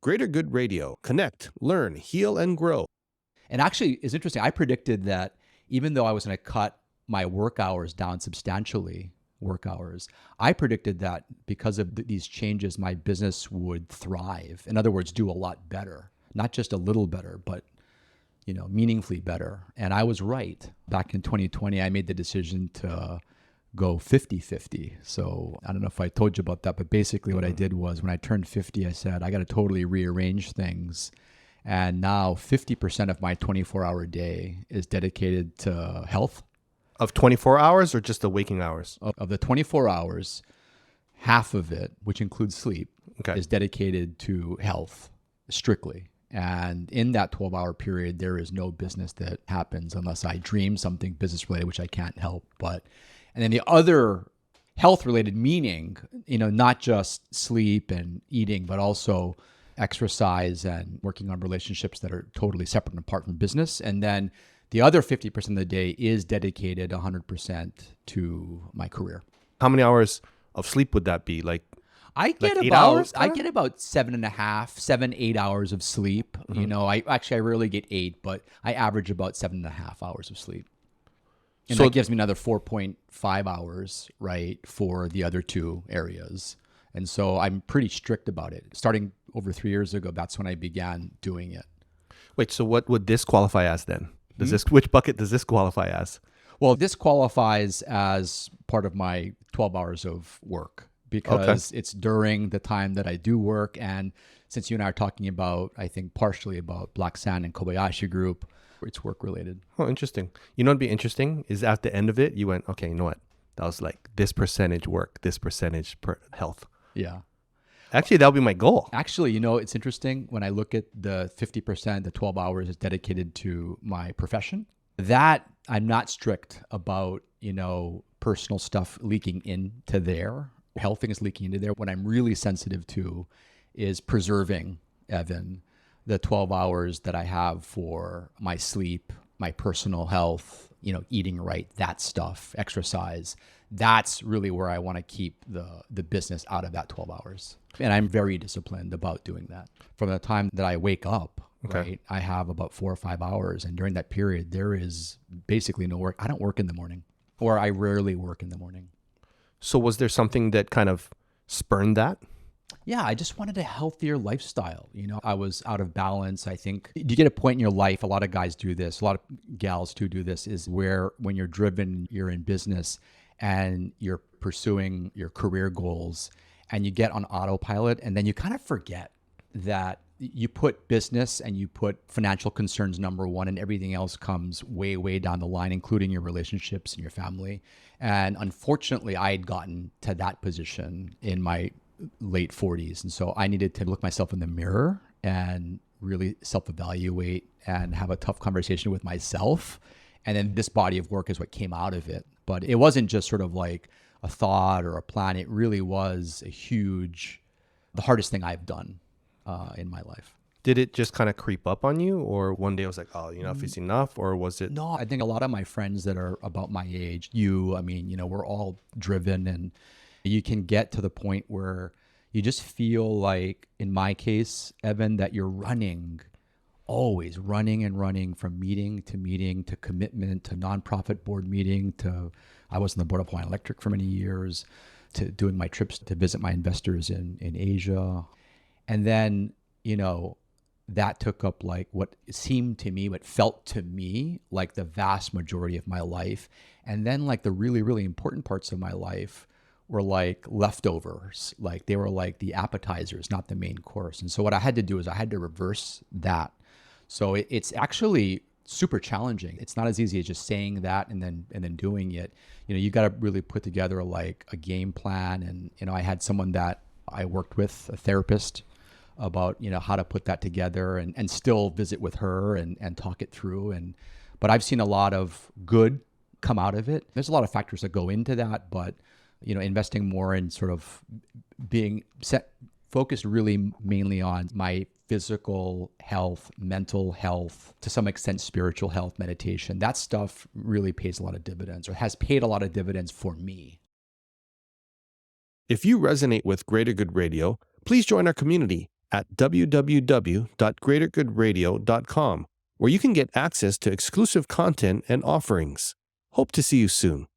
Greater Good Radio. Connect, learn, heal, and grow. And actually, it's interesting. I predicted that even though I was going to cut my work hours down substantially, I predicted that because of these changes, my business would thrive. In other words, do a lot better, not just a little better, but meaningfully better. And I was right. Back in 2020, I made the decision to go 50-50. So I don't know if I told you about that, but basically what I did was when I turned 50, I said, I got to totally rearrange things. And now 50% of my 24-hour day is dedicated to health. Of 24 hours or just the waking hours? Of the 24 hours, half of it, which includes sleep, is dedicated to health strictly. And in that 12-hour period, there is no business that happens unless I dream something business-related, which I can't help. And then the other health-related, meaning, not just sleep and eating, but also exercise and working on relationships that are totally separate and apart from business. And then the other 50% of the day is dedicated 100% to my career. How many hours of sleep would that be? I get 8 hours? I get about 8 hours of sleep. Mm-hmm. I rarely get 8, but I average about 7.5 hours of sleep. And so that gives me another 4.5 hours, right, for the other two areas. And so I'm pretty strict about it. Starting over 3 years ago, that's when I began doing it. Wait, so what would this qualify as then? Which bucket does this qualify as? Well, this qualifies as part of my 12 hours of work because it's during the time that I do work. And since you and I are talking about, I think partially about Black Sand and Kobayashi Group, it's work related. Oh, interesting. You know what'd be interesting is at the end of it, you went, okay, you know what? That was like this percentage work, this percentage health. Yeah. Actually, that would be my goal. Actually, it's interesting when I look at the 50%, the 12 hours is dedicated to my profession. That I'm not strict about, personal stuff leaking into there. Health things leaking into there. What I'm really sensitive to is preserving, Evan, the 12 hours that I have for my sleep, my personal health, eating right, that stuff, exercise. That's really where I want to keep the business out of that 12 hours. And I'm very disciplined about doing that. From the time that I wake up, right, I have about 4 or 5 hours. And during that period, there is basically no work. I don't work in the morning, or I rarely work in the morning. So was there something that kind of spurned that? Yeah, I just wanted a healthier lifestyle. I was out of balance. I think you get a point in your life, a lot of guys do this, a lot of gals too do this, is where when you're driven, you're in business and you're pursuing your career goals and you get on autopilot and then you kind of forget that you put business and you put financial concerns number one and everything else comes way, way down the line, including your relationships and your family. And unfortunately, I had gotten to that position in my late 40s. And so I needed to look myself in the mirror and really self-evaluate and have a tough conversation with myself. And then this body of work is what came out of it. But it wasn't just sort of like a thought or a plan. It really was the hardest thing I've done in my life. Did it just kind of creep up on you, or one day I was like, oh, if it's enough, or was it? No, I think a lot of my friends that are about my age, we're all driven, and you can get to the point where you just feel like, in my case, Evan, that you're always running and running from meeting to commitment to nonprofit board meeting to, I was on the board of Hawaiian Electric for many years, to doing my trips to visit my investors in Asia. And then, that took up like what felt to me like the vast majority of my life. And then like the really, really important parts of my life were like leftovers. Like they were like the appetizers, not the main course. And so what I had to do is I had to reverse that. So it's actually super challenging. It's not as easy as just saying that and then doing it. You got to really put together like a game plan. And, I had someone that I worked with, a therapist, about, how to put that together and still visit with her and talk it through. But I've seen a lot of good come out of it. There's a lot of factors that go into that, but, investing more in sort of being focused really mainly on my physical health, mental health, to some extent, spiritual health, meditation. That stuff really pays a lot of dividends, or has paid a lot of dividends for me. If you resonate with Greater Good Radio, please join our community at www.greatergoodradio.com, where you can get access to exclusive content and offerings. Hope to see you soon.